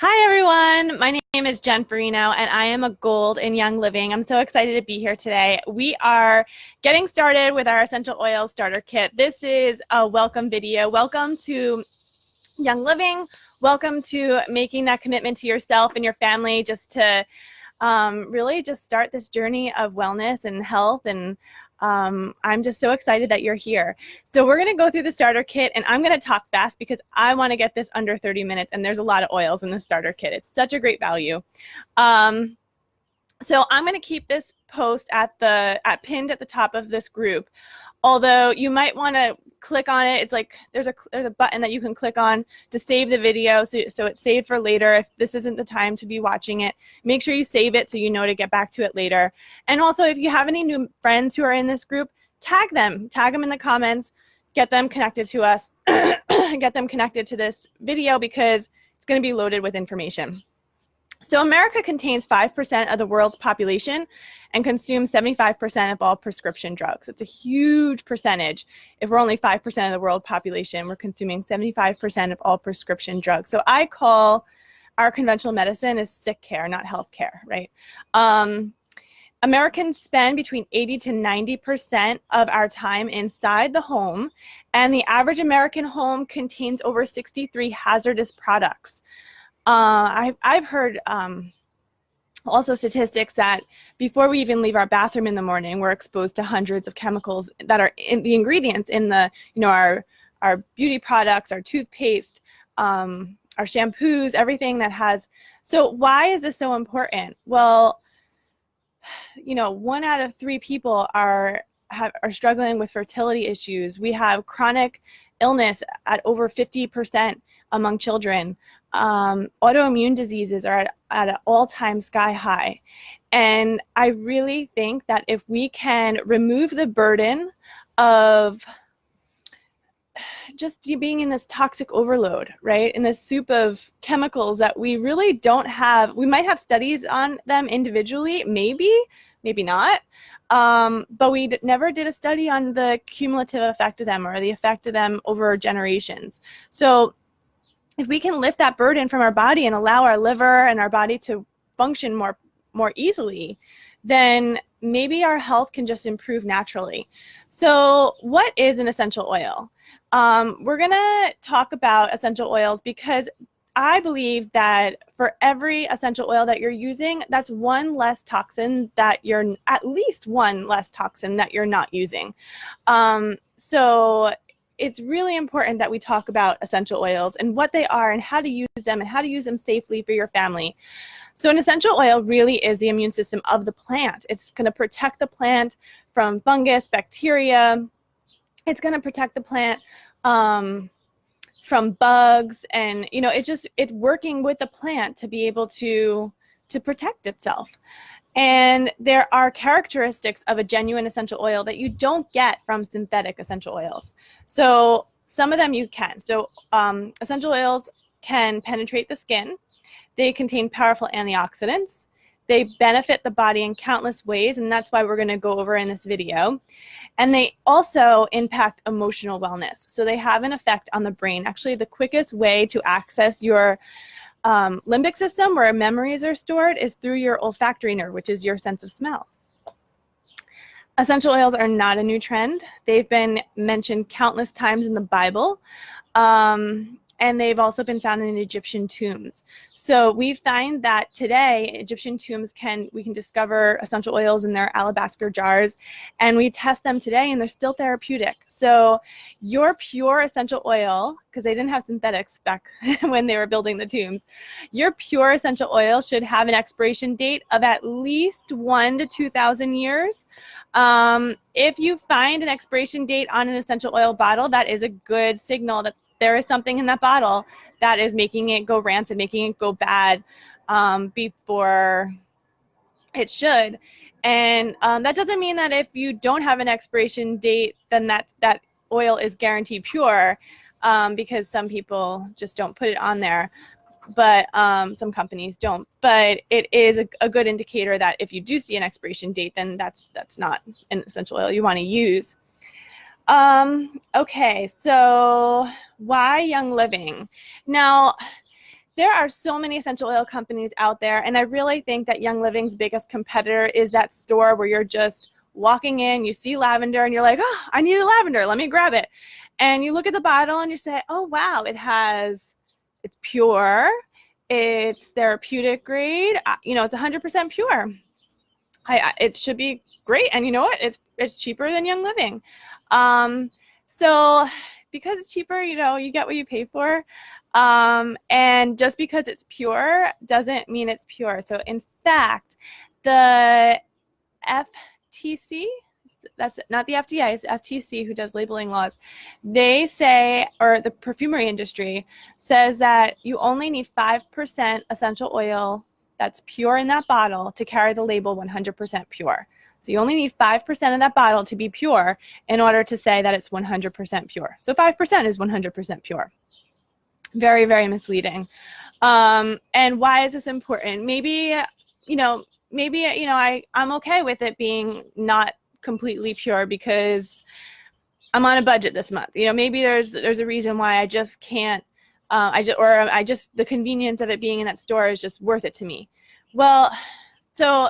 Hi, everyone. My name is Jen Farino, and I am a Gold in Young Living. I'm so excited to be here today. We are getting started with our essential oil starter kit. This is a welcome video. Welcome to Young Living. Welcome to making that commitment to yourself and your family just to really just start this journey of wellness and health. And I'm just so excited that you're here. So we're going to go through the starter kit, and I'm going to talk fast because I want to get this under 30 minutes, and there's a lot of oils in the starter kit. It's such a great value. So I'm going to keep this post pinned at the top of this group. Although you might want to click on it. It's like there's a button that you can click on to save the video, so it's saved for later. If this isn't the time to be watching it, make sure you save it so you know to get back to it later. And also, if you have any new friends who are in this group, tag them in the comments, get them connected to us, get them connected to this video because it's going to be loaded with information. So America contains 5% of the world's population and consumes 75% of all prescription drugs. It's a huge percentage. If we're only 5% of the world population, we're consuming 75% of all prescription drugs. So I call our conventional medicine is sick care, not health care, right? Americans spend between 80 to 90% of our time inside the home, and the average American home contains over 63 hazardous products. I've heard also statistics that before we even leave our bathroom in the morning, we're exposed to hundreds of chemicals that are in the ingredients in the, our beauty products, our toothpaste, our shampoos, everything that has. So why is this so important? Well, 1 out of 3 people are struggling with fertility issues. We have chronic illness at over 50% among children. Autoimmune diseases are at an all-time sky high. And I really think that if we can remove the burden of just being in this toxic overload, right, in this soup of chemicals that we really don't have, we might have studies on them individually, maybe not, but we never did a study on the cumulative effect of them or the effect of them over generations. So if we can lift that burden from our body and allow our liver and our body to function more easily, then maybe our health can just improve naturally. So what is an essential oil? We're going to talk about essential oils because I believe that for every essential oil that you're using, that's one less toxin that you're, at least one less toxin that you're not using. So it's really important that we talk about essential oils and what they are and how to use them and how to use them safely for your family. So an essential oil really is the immune system of the plant. It's going to protect the plant from fungus, bacteria. It's going to protect the plant from bugs, and it's working with the plant to be able to protect itself. And there are characteristics of a genuine essential oil that you don't get from synthetic essential oils. So some of them you can. So essential oils can penetrate the skin. They contain powerful antioxidants. They benefit the body in countless ways, and that's why we're going to go over in this video. And they also impact emotional wellness. So they have an effect on the brain. Actually, the quickest way to access your limbic system, where memories are stored, is through your olfactory nerve, which is your sense of smell. Essential oils are not a new trend. They've been mentioned countless times in the Bible, and they've also been found in Egyptian tombs. So we find that today Egyptian tombs we can discover essential oils in their alabaster jars, and we test them today and they're still therapeutic. So your pure essential oil, because they didn't have synthetics back when they were building the tombs, your pure essential oil should have an expiration date of at least 1,000 to 2,000 years. If you find an expiration date on an essential oil bottle, that is a good signal that there is something in that bottle that is making it go rancid, making it go bad before it should. And that doesn't mean that if you don't have an expiration date, then that oil is guaranteed pure, because some people just don't put it on there, but some companies don't. But it is a good indicator that if you do see an expiration date, then that's not an essential oil you want to use. Okay, so why Young Living? Now, there are so many essential oil companies out there, and I really think that Young Living's biggest competitor is that store where you're just walking in, you see lavender, and you're like, oh, I need a lavender, let me grab it. And you look at the bottle and you say, oh, wow, it's pure, it's therapeutic grade, it's 100% pure. It should be great, and you know what? It's cheaper than Young Living. So because it's cheaper, you get what you pay for. And just because it's pure doesn't mean it's pure. So in fact, the FTC, that's not the FDA, it's FTC who does labeling laws. They say, or the perfumery industry says that you only need 5% essential oil that's pure in that bottle to carry the label 100% pure. So you only need 5% of that bottle to be pure in order to say that it's 100% pure. So 5% is 100% pure. Very, very misleading. And why is this important? Maybe I'm okay with it being not completely pure because I'm on a budget this month. Maybe there's a reason why I just can't, the convenience of it being in that store is just worth it to me. Well, so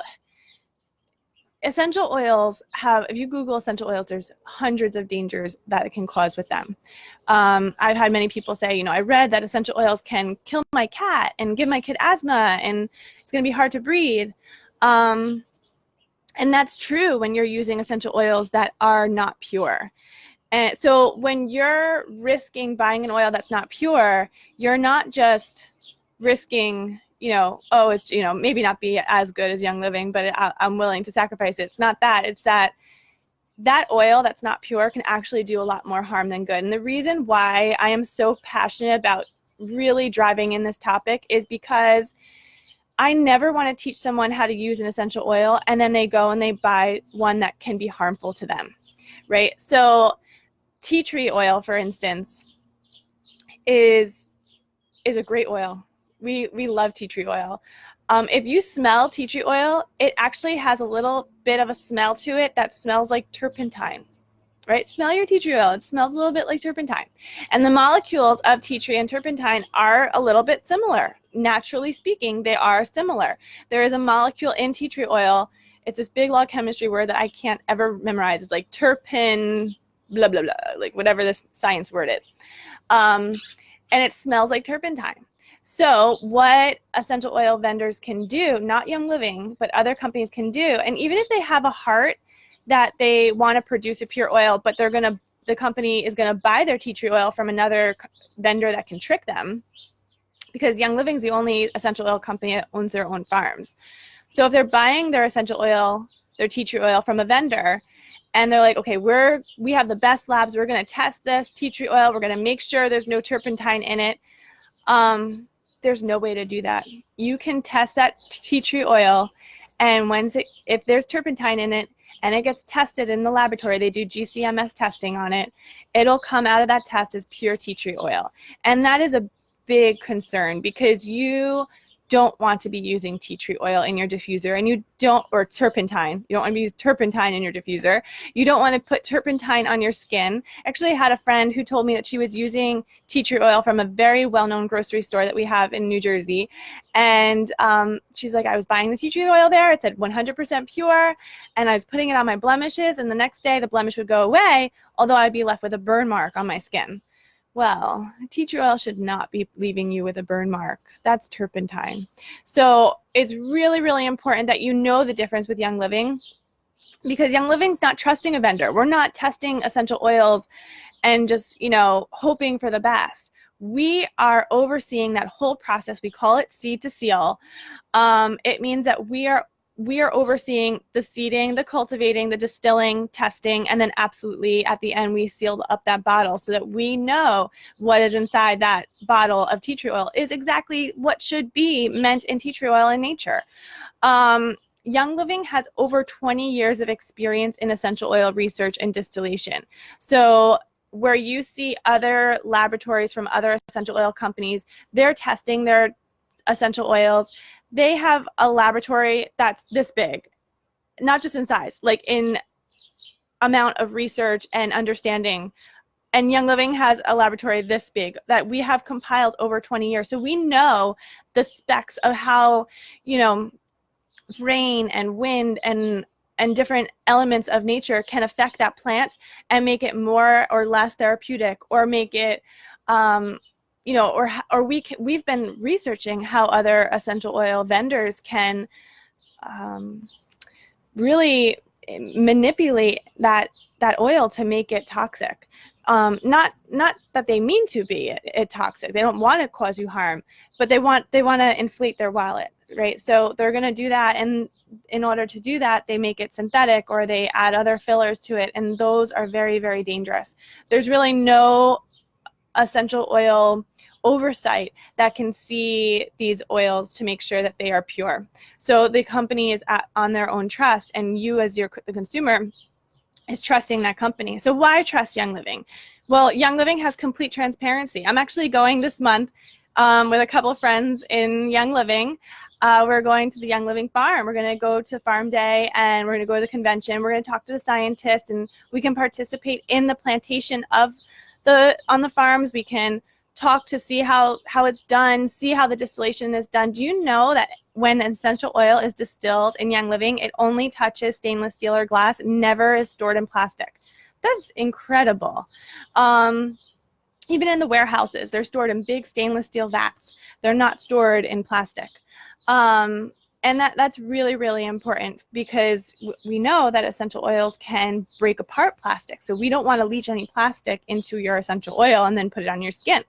essential oils if you Google essential oils, there's hundreds of dangers that it can cause with them. I've had many people say, I read that essential oils can kill my cat and give my kid asthma, and it's going to be hard to breathe. And that's true when you're using essential oils that are not pure. And so when you're risking buying an oil that's not pure, you're not just risking it's, maybe not be as good as Young Living, but I'm willing to sacrifice it. It's not that. It's that oil that's not pure can actually do a lot more harm than good. And the reason why I am so passionate about really driving in this topic is because I never want to teach someone how to use an essential oil and then they go and they buy one that can be harmful to them, right? So tea tree oil, for instance, is a great oil. We love tea tree oil. If you smell tea tree oil, it actually has a little bit of a smell to it that smells like turpentine, right? Smell your tea tree oil. It smells a little bit like turpentine. And the molecules of tea tree and turpentine are a little bit similar. Naturally speaking, they are similar. There is a molecule in tea tree oil. It's this big long chemistry word that I can't ever memorize. It's like terpen, blah, blah, blah, like whatever this science word is. And it smells like turpentine. So what essential oil vendors can do, not Young Living, but other companies can do, and even if they have a heart that they want to produce a pure oil, but the company is going to buy their tea tree oil from another vendor that can trick them, because Young Living is the only essential oil company that owns their own farms. So if they're buying their essential oil, their tea tree oil from a vendor, and they're like, okay, we have the best labs, we're going to test this tea tree oil, we're going to make sure there's no turpentine in it. There's no way to do that. You can test that tea tree oil, and if there's turpentine in it and it gets tested in the laboratory, they do GCMS testing on it, it'll come out of that test as pure tea tree oil. And that is a big concern because you don't want to be using tea tree oil in your diffuser, and or turpentine. You don't want to use turpentine in your diffuser. You don't want to put turpentine on your skin. Actually, I had a friend who told me that she was using tea tree oil from a very well-known grocery store that we have in New Jersey. And she's like, I was buying the tea tree oil there. It said 100% pure, and I was putting it on my blemishes, and the next day the blemish would go away, although I'd be left with a burn mark on my skin. Well, tea tree oil should not be leaving you with a burn mark. That's turpentine. So it's really, really important that you know the difference with Young Living, because Young Living's not trusting a vendor. We're not testing essential oils and just, hoping for the best. We are overseeing that whole process. We call it seed to seal. It means that we are overseeing the seeding, the cultivating, the distilling, testing, and then absolutely at the end we seal up that bottle so that we know what is inside that bottle of tea tree oil is exactly what should be meant in tea tree oil in nature. Young Living has over 20 years of experience in essential oil research and distillation. So where you see other laboratories from other essential oil companies, they're testing their essential oils. They have a laboratory that's this big, not just in size, like in amount of research and understanding And Young Living has a laboratory this big that we have compiled over 20 years. So we know the specs of how, you know, rain and wind and different elements of nature can affect that plant and make it more or less therapeutic, or make it, you know, or we've been researching how other essential oil vendors can really manipulate that oil to make it toxic. Not that they mean to be it toxic. They don't want to cause you harm, but they want to inflate their wallet, right? So they're going to do that, and in order to do that, they make it synthetic, or they add other fillers to it, and those are very, very dangerous. There's really no essential oil oversight that can see these oils to make sure that they are pure. So the company is on their own trust, and you as the consumer is trusting that company. So why trust Young Living? Well, Young Living has complete transparency. I'm actually going this month with a couple of friends in Young Living. We're going to the Young Living farm. We're going to go to Farm Day, and we're going to go to the convention. We're going to talk to the scientists, and we can participate in the plantation on the farms. We can talk to see how it's done, see how the distillation is done. Do you know that when essential oil is distilled in Young Living, it only touches stainless steel or glass, never is stored in plastic? That's incredible. Even in the warehouses, they're stored in big stainless steel vats. They're not stored in plastic. And that's really, really important, because we know that essential oils can break apart plastic. So we don't want to leach any plastic into your essential oil and then put it on your skin.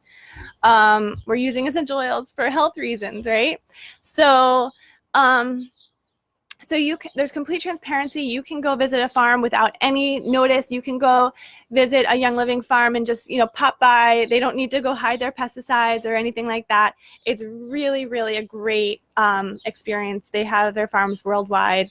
We're using essential oils for health reasons, right? So, there's complete transparency. You can go visit a farm without any notice. You can go visit a Young Living farm and just, you know, pop by. They don't need to go hide their pesticides or anything like that. It's really, really a great experience. They have their farms worldwide.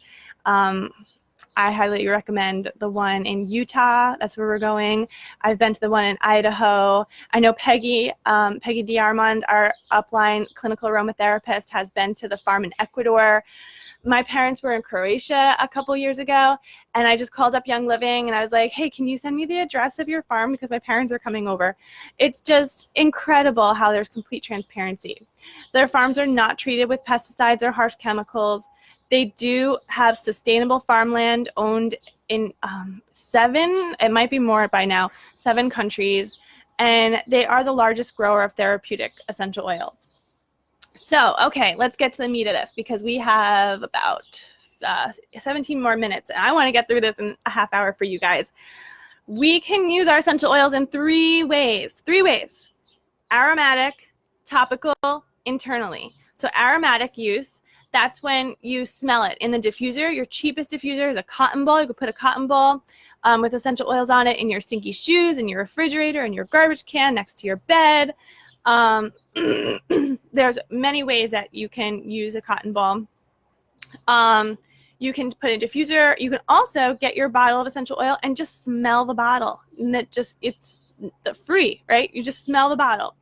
I highly recommend the one in Utah. That's where we're going. I've been to the one in Idaho. I know Peggy DiArmond, our upline clinical aromatherapist, has been to the farm in Ecuador. My parents were in Croatia a couple years ago, and I just called up Young Living, and I was like, hey, can you send me the address of your farm, because my parents are coming over. It's just incredible how there's complete transparency. Their farms are not treated with pesticides or harsh chemicals. They do have sustainable farmland owned in 7, it might be more by now, 7 countries, and they are the largest grower of therapeutic essential oils. So, okay, let's get to the meat of this, because we have about 17 more minutes, and I want to get through this in a half hour for you guys. We can use our essential oils in 3 ways. 3 ways. Aromatic, topical, internally. So aromatic use, that's when you smell it in the diffuser. Your cheapest diffuser is a cotton ball. You could put a cotton ball with essential oils on it in your stinky shoes, in your refrigerator, in your garbage can, next to your bed. There's many ways that you can use a cotton ball. You can put a diffuser. You can also get your bottle of essential oil and just smell the bottle. And it's free, right? You just smell the bottle.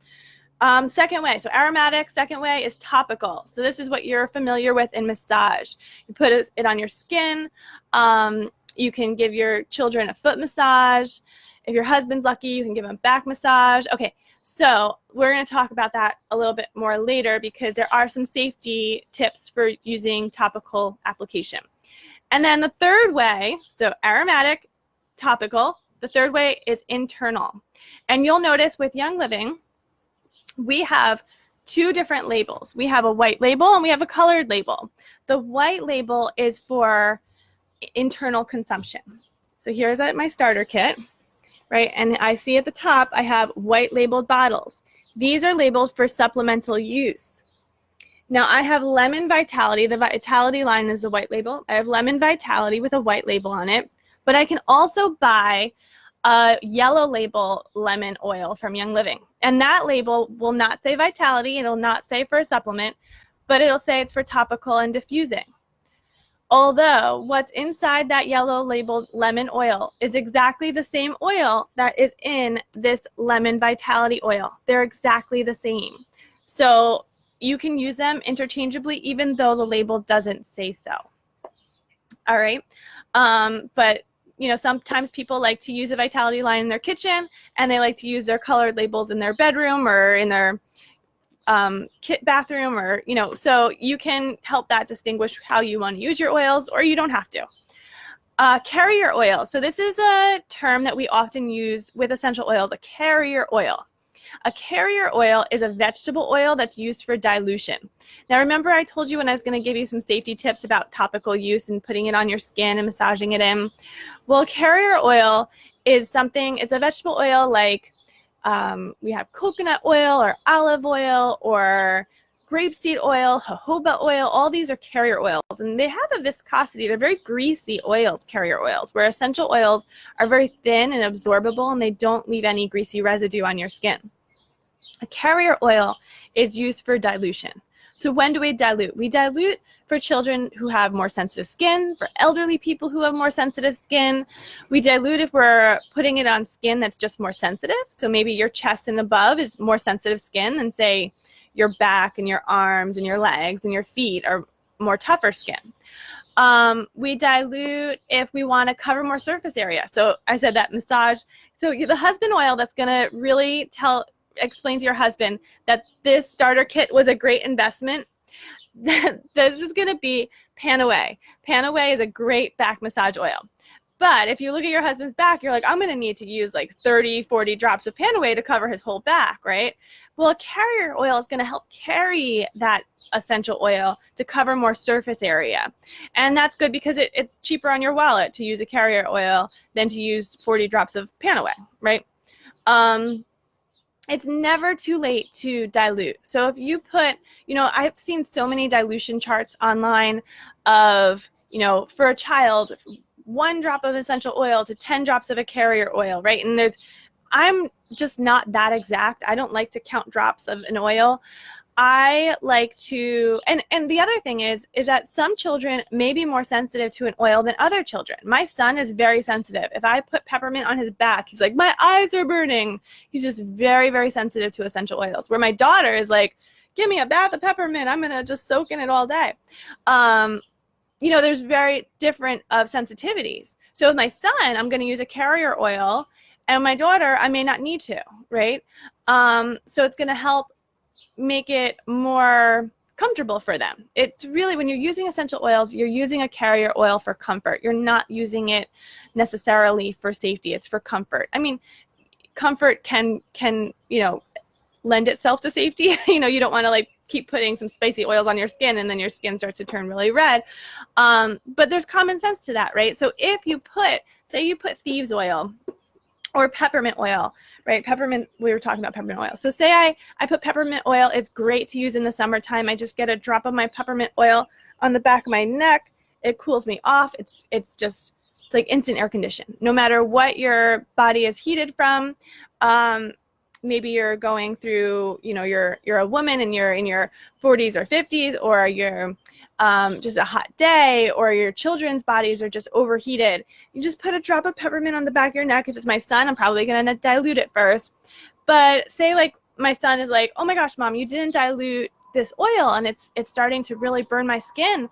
Second way, so aromatic. Second way is topical. So this is what you're familiar with in massage. You put it on your skin. You can give your children a foot massage. If your husband's lucky, you can give him a back massage. Okay, so we're going to talk about that a little bit more later, because there are some safety tips for using topical application. And then the third way, so aromatic, topical, the third way is internal. And you'll notice with Young Living, we have 2 different labels. We have a white label and we have a colored label. The white label is for internal consumption. So here's my starter kit. Right, and I see at the top I have white labeled bottles. These are labeled for supplemental use. Now I have Lemon Vitality. The Vitality line is the white label. I have Lemon Vitality with a white label on it, but I can also buy a yellow label lemon oil from Young Living. And that label will not say Vitality, it'll not say for a supplement, but it'll say it's for topical and diffusing. Although what's inside that yellow labeled lemon oil is exactly the same oil that is in this Lemon Vitality oil. They're exactly the same. So you can use them interchangeably even though the label doesn't say so. All right. But You know, sometimes people like to use a Vitality line in their kitchen, and they like to use their colored labels in their bedroom or in their kit bathroom, or, you know, so you can help that distinguish how you want to use your oils, or you don't have to. Carrier oil. So this is a term that we often use with essential oils, a carrier oil. A carrier oil is a vegetable oil that's used for dilution. Now, remember I told you when I was going to give you some safety tips about topical use and putting it on your skin and massaging it in? Well, carrier oil is something, it's a vegetable oil like we have coconut oil or olive oil or grapeseed oil, jojoba oil. All these are carrier oils, and they have a viscosity. They're very greasy oils, carrier oils, where essential oils are very thin and absorbable, and they don't leave any greasy residue on your skin. A carrier oil is used for dilution. So when do we dilute? We dilute for children who have more sensitive skin, for elderly people who have more sensitive skin. We dilute if we're putting it on skin that's just more sensitive. So maybe your chest and above is more sensitive skin than, say, your back and your arms and your legs and your feet are more tougher skin. We dilute if we want to cover more surface area. So I said that massage. So the husband oil that's going to really explain to your husband that this starter kit was a great investment. This is going to be Panaway. Panaway is a great back massage oil. But if you look at your husband's back, you're like, I'm going to need to use like 30, 40 drops of Panaway to cover his whole back, right? Well, a carrier oil is going to help carry that essential oil to cover more surface area. And that's good because it's cheaper on your wallet to use a carrier oil than to use 40 drops of Panaway, right? It's never too late to dilute. So if you put, you know, I've seen so many dilution charts online of, you know, for a child, 1 drop of essential oil to 10 drops of a carrier oil, right? And I'm just not that exact. I don't like to count drops of an oil. I like to, and the other thing is that some children may be more sensitive to an oil than other children. My son is very sensitive. If I put peppermint on his back, he's like, my eyes are burning. He's just very, very sensitive to essential oils. Where my daughter is like, give me a bath of peppermint. I'm going to just soak in it all day. You know, there's very different sensitivities. So with my son, I'm going to use a carrier oil, and my daughter, I may not need to, right? So it's going to help make it more comfortable for them. It's really, when you're using essential oils, you're using a carrier oil for comfort. You're not using it necessarily for safety. It's for comfort. I mean, comfort can you know, lend itself to safety. You know, you don't want to like keep putting some spicy oils on your skin and then your skin starts to turn really red. But there's common sense to that, right? So if you say you put thieves oil or peppermint oil, right? Peppermint, we were talking about peppermint oil. So say I put peppermint oil. It's great to use in the summertime. I just get a drop of my peppermint oil on the back of my neck. It cools me off. It's like instant air condition. No matter what your body is heated from, maybe you're going through, you know, you're a woman and you're in your 40s or 50s, or you're just a hot day, or your children's bodies are just overheated. You just put a drop of peppermint on the back of your neck. If it's my son, I'm probably going to dilute it first. But say like my son is like, oh my gosh, mom, you didn't dilute this oil and it's starting to really burn my skin.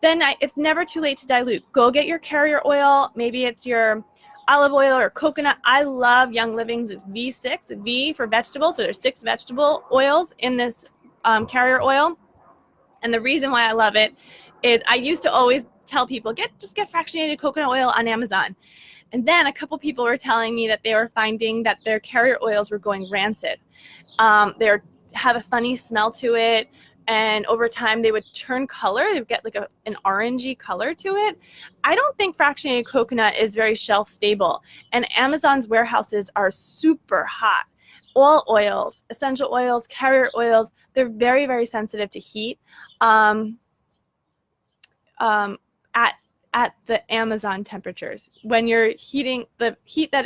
Then it's never too late to dilute. Go get your carrier oil. Maybe it's your olive oil or coconut. I love Young Living's V6, V for vegetables. So there's 6 vegetable oils in this carrier oil. And the reason why I love it is I used to always tell people, just get fractionated coconut oil on Amazon. And then a couple people were telling me that they were finding that their carrier oils were going rancid. They have a funny smell to it. And over time, they would turn color. They would get like an orangey color to it. I don't think fractionated coconut is very shelf stable. And Amazon's warehouses are super hot. All oils, essential oils, carrier oils, they're very, very sensitive to heat. At the Amazon temperatures, when you're heating, the heat that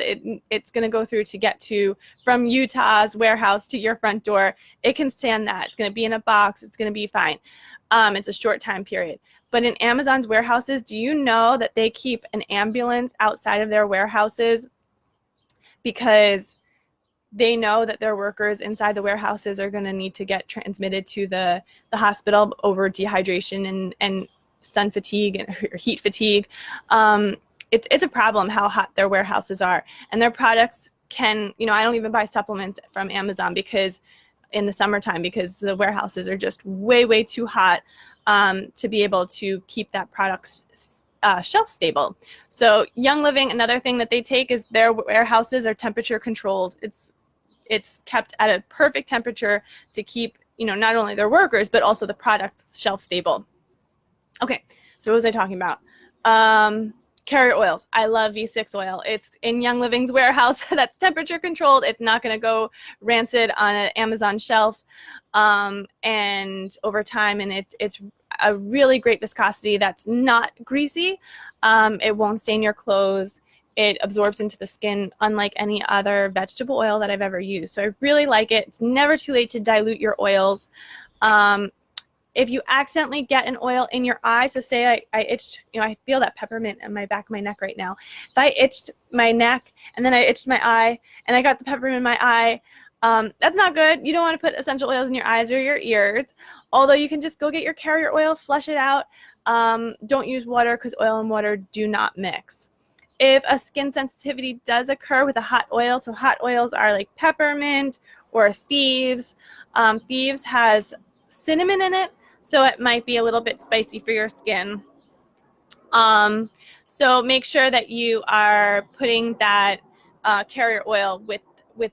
it's going to go through to get to from Utah's warehouse to your front door, it can stand that. It's going to be in a box. It's going to be fine. It's a short time period. But in Amazon's warehouses, do you know that they keep an ambulance outside of their warehouses because they know that their workers inside the warehouses are going to need to get transmitted to the hospital over dehydration and sun fatigue and heat fatigue. it's a problem how hot their warehouses are, and their products can, I don't even buy supplements from Amazon because in the summertime, because the warehouses are just way, way too hot to be able to keep that product shelf stable. So Young Living, another thing that they take is their warehouses are temperature controlled. It's kept at a perfect temperature to keep, not only their workers, but also the product shelf stable. Okay, so what was I talking about? Carrier oils. I love V6 oil. It's in Young Living's warehouse. That's temperature controlled. It's not going to go rancid on an Amazon shelf. And over time, and it's a really great viscosity that's not greasy. It won't stain your clothes. It absorbs into the skin unlike any other vegetable oil that I've ever used. So I really like it. It's never too late to dilute your oils. If you accidentally get an oil in your eye, so say I itched, I feel that peppermint in my back of my neck right now. If I itched my neck and then I itched my eye and I got the peppermint in my eye, that's not good. You don't want to put essential oils in your eyes or your ears, although you can just go get your carrier oil, flush it out. Don't use water because oil and water do not mix. If a skin sensitivity does occur with a hot oil, so hot oils are like peppermint or Thieves. Thieves has cinnamon in it, so it might be a little bit spicy for your skin. So make sure that you are putting that carrier oil with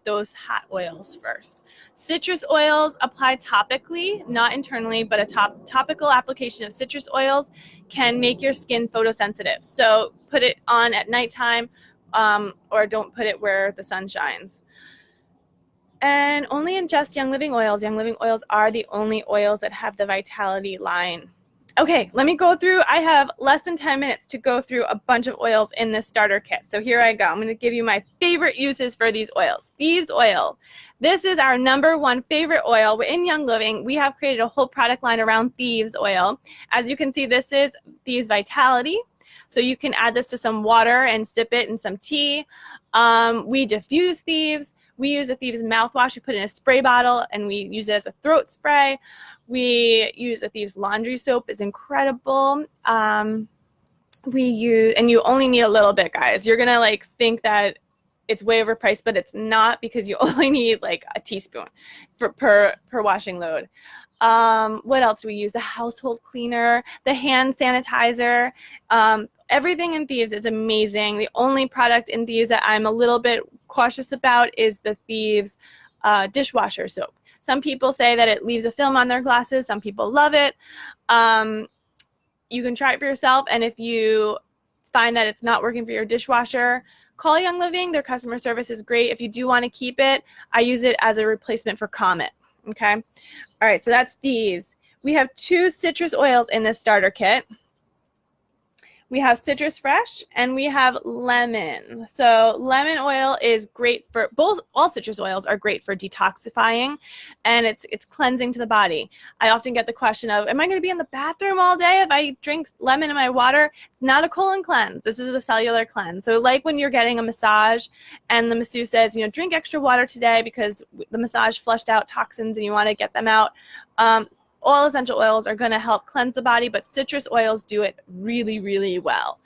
those hot oils first. Citrus oils applied topically, not internally, but a topical application of citrus oils can make your skin photosensitive. So put it on at nighttime or don't put it where the sun shines. And only ingest Young Living oils. Young Living oils are the only oils that have the Vitality line. Okay, let me go through. I have less than 10 minutes to go through a bunch of oils in this starter kit. So here I go. I'm going to give you my favorite uses for these oils. Thieves oil. This is our #1 favorite oil. In Young Living, we have created a whole product line around Thieves oil. As you can see, this is Thieves Vitality. So you can add this to some water and sip it in some tea. We diffuse Thieves. We use a Thieves mouthwash. We put it in a spray bottle, and we use it as a throat spray. We use a Thieves laundry soap. It's incredible. We use, and you only need a little bit, guys. You're going to think that it's way overpriced, but it's not, because you only need a teaspoon per washing load. What else do we use? The household cleaner, the hand sanitizer. Everything in Thieves is amazing. The only product in Thieves that I'm a little bit cautious about is the Thieves dishwasher soap. Some people say that it leaves a film on their glasses. Some people love it. You can try it for yourself, and if you find that it's not working for your dishwasher, call Young Living. Their customer service is great. If you do want to keep it, I use it as a replacement for Comet. Okay? All right, so that's Thieves. We have 2 citrus oils in this starter kit. We have Citrus Fresh and we have lemon. So lemon oil is great for all citrus oils are great for detoxifying, and it's cleansing to the body. I often get the question of, am I going to be in the bathroom all day if I drink lemon in my water? It's not a colon cleanse. This is a cellular cleanse. So like when you're getting a massage and the masseuse says, drink extra water today because the massage flushed out toxins and you want to get them out. All essential oils are going to help cleanse the body, but citrus oils do it really, really well.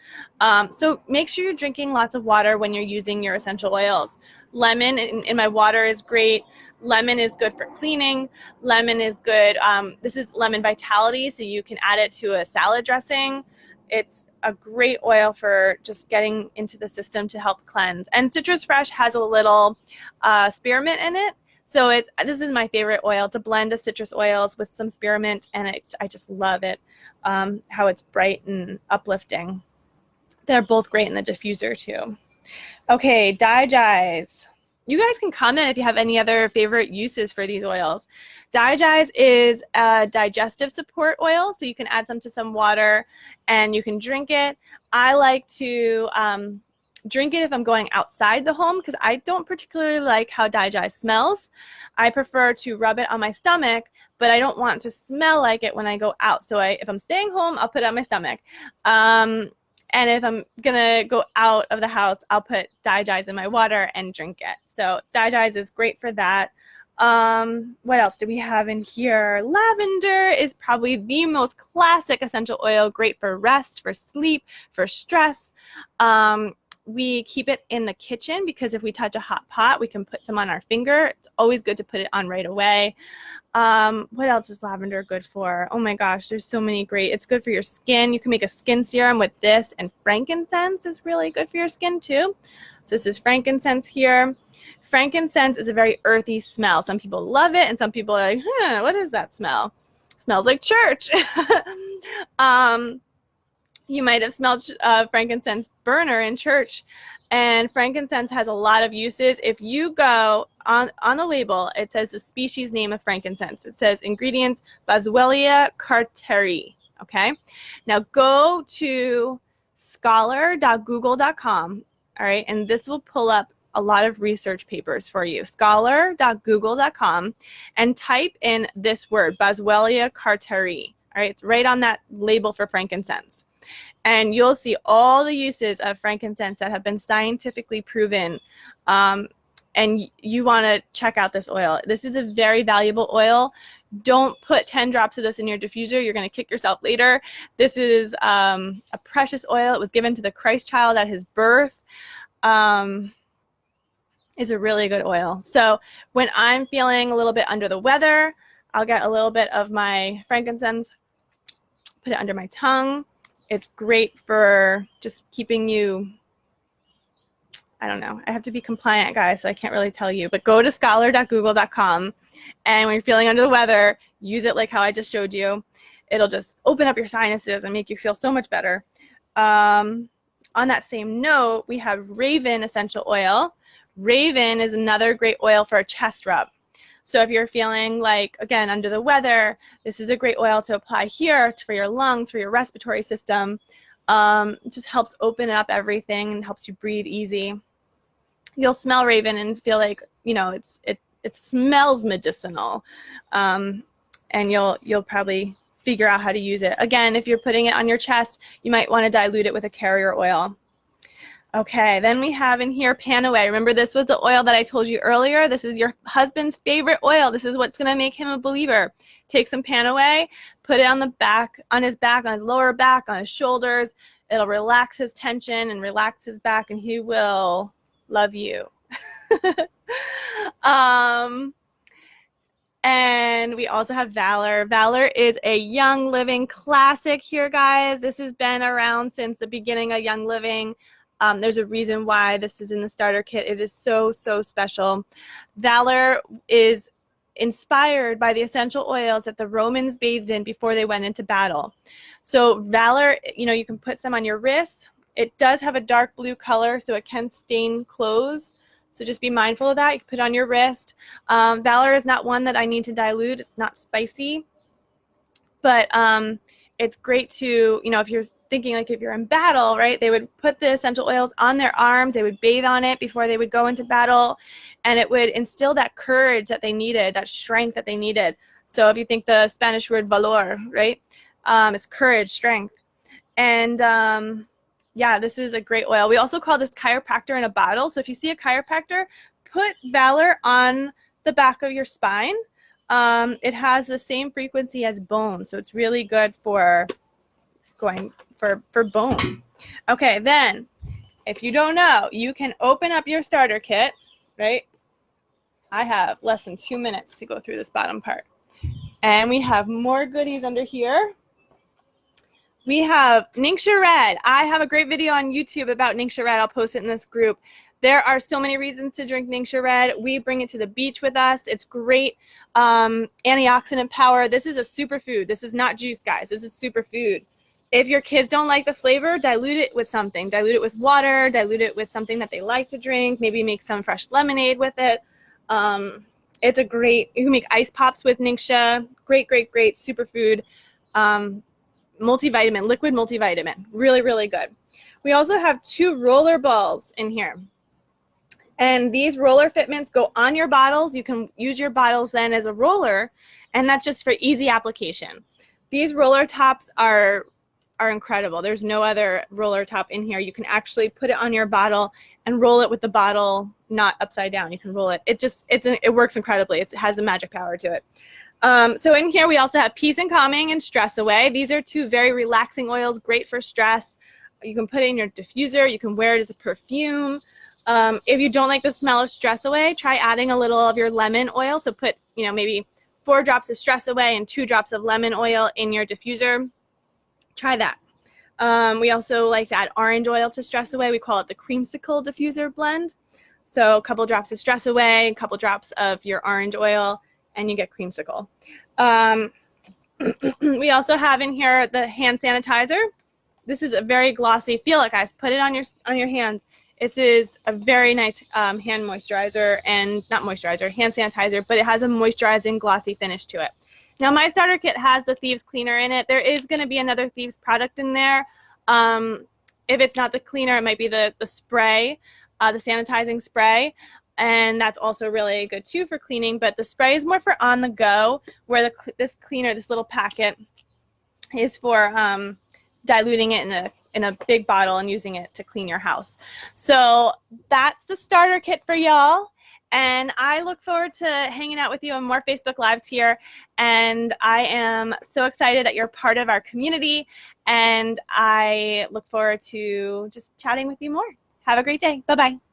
So make sure you're drinking lots of water when you're using your essential oils. Lemon in my water is great. Lemon is good for cleaning. Lemon is good. This is Lemon Vitality, so you can add it to a salad dressing. It's a great oil for just getting into the system to help cleanse. And Citrus Fresh has a little spearmint in it. So this is my favorite oil. It's a blend of citrus oils with some spearmint, and I just love it, how it's bright and uplifting. They're both great in the diffuser too. Okay, Digize. You guys can comment if you have any other favorite uses for these oils. Digize is a digestive support oil, so you can add some to some water and you can drink it. I like to drink it if I'm going outside the home because I don't particularly like how Digize smells. I prefer to rub it on my stomach, but I don't want to smell like it when I go out. So if I'm staying home, I'll put it on my stomach. And if I'm going to go out of the house, I'll put Digize in my water and drink it. So Digize is great for that. What else do we have in here? Lavender is probably the most classic essential oil, great for rest, for sleep, for stress. We keep it in the kitchen because if we touch a hot pot, we can put some on our finger. It's always good to put it on right away. What else is lavender good for? Oh my gosh, there's so many great. It's good for your skin. You can make a skin serum with this, and frankincense is really good for your skin too. So this is frankincense here. Frankincense is a very earthy smell. Some people love it, and some people are like, what is that smell? It smells like church. You might have smelled frankincense burner in church. And frankincense has a lot of uses. If you go on the label, it says the species name of frankincense. It says ingredients, Boswellia carteri. Okay? Now go to scholar.google.com, all right? And this will pull up a lot of research papers for you. Scholar.google.com, and type in this word, Boswellia carteri. All right? It's right on that label for frankincense. And you'll see all the uses of frankincense that have been scientifically proven. And you want to check out this oil. This is a very valuable oil. Don't put 10 drops of this in your diffuser. You're going to kick yourself later. This is a precious oil. It was given to the Christ child at his birth. It's a really good oil. So when I'm feeling a little bit under the weather, I'll get a little bit of my frankincense, put it under my tongue. It's great for just keeping you, I don't know. I have to be compliant, guys, so I can't really tell you. But go to scholar.google.com, and when you're feeling under the weather, use it like how I just showed you. It'll just open up your sinuses and make you feel so much better. On that same note, we have Raven essential oil. Raven is another great oil for a chest rub. So if you're feeling like, again, under the weather, this is a great oil to apply here for your lungs, for your respiratory system. It just helps open up everything and helps you breathe easy. You'll smell Raven and feel like, you know, it smells medicinal. And you'll probably figure out how to use it. Again, if you're putting it on your chest, you might want to dilute it with a carrier oil. Okay, then we have in here Panaway. Remember, this was the oil that I told you earlier. This is your husband's favorite oil. This is what's going to make him a believer. Take some Panaway, put it on the back, on his back, on his lower back, on his shoulders. It'll relax his tension and relax his back, and he will love you. And we also have Valor. Valor is a Young Living classic here, guys. This has been around since the beginning of Young Living. There's a reason why this is in the starter kit. It is so, so special. Valor is inspired by the essential oils that the Romans bathed in before they went into battle. So Valor, you know, you can put some on your wrists. It does have a dark blue color, so it can stain clothes. So just be mindful of that. You can put it on your wrist. Valor is not one that I need to dilute. It's not spicy. But it's great to, you know, if you're thinking like if you're in battle, right, they would put the essential oils on their arms, they would bathe on it before they would go into battle, and it would instill that courage that they needed, that strength that they needed. So if you think the Spanish word valor, right, it's courage, strength. And yeah, this is a great oil. We also call this chiropractor in a bottle. So if you see a chiropractor, put Valor on the back of your spine. It has the same frequency as bone, so it's really good for going for bone. Okay, then if you don't know, you can open up your starter kit, right? I have less than 2 minutes to go through this bottom part. And we have more goodies under here. We have Ningxia Red. I have a great video on YouTube about Ningxia Red. I'll post it in this group. There are so many reasons to drink Ningxia Red. We bring it to the beach with us. It's great antioxidant power. This is a superfood. This is not juice, guys. This is superfood. If your kids don't like the flavor, dilute it with something. Dilute it with water. Dilute it with something that they like to drink. Maybe make some fresh lemonade with it. It's a great, you can make ice pops with Ningxia. Great, great, great superfood. Multivitamin, liquid multivitamin. Really, really good. We also have 2 roller balls in here. And these roller fitments go on your bottles. You can use your bottles then as a roller, and that's just for easy application. These roller tops are are incredible. There's no other roller top in here. You can actually put it on your bottle and roll it with the bottle not upside down. You can roll it. It works incredibly. It has a magic power to it. So in here we also have Peace and Calming and Stress Away. These are two very relaxing oils, great for stress. You can put it in your diffuser. You can wear it as a perfume. If you don't like the smell of Stress Away, try adding a little of your lemon oil. So put, maybe 4 drops of Stress Away and 2 drops of lemon oil in your diffuser. Try that. We also like to add orange oil to Stress Away. We call it the creamsicle diffuser blend. So a couple drops of Stress Away, a couple drops of your orange oil, and you get creamsicle. We also have in here the hand sanitizer. This is a very glossy. Feel it, guys. Put it on your hands. This is a very nice hand moisturizer, and not moisturizer, hand sanitizer, but it has a moisturizing glossy finish to it. Now, my starter kit has the Thieves Cleaner in it. There is going to be another Thieves product in there. If it's not the cleaner, it might be the spray, the sanitizing spray. And that's also really good, too, for cleaning. But the spray is more for on the go, where this cleaner, this little packet, is for diluting it in a big bottle and using it to clean your house. So that's the starter kit for y'all. And I look forward to hanging out with you on more Facebook Lives here. And I am so excited that you're part of our community. And I look forward to just chatting with you more. Have a great day. Bye-bye.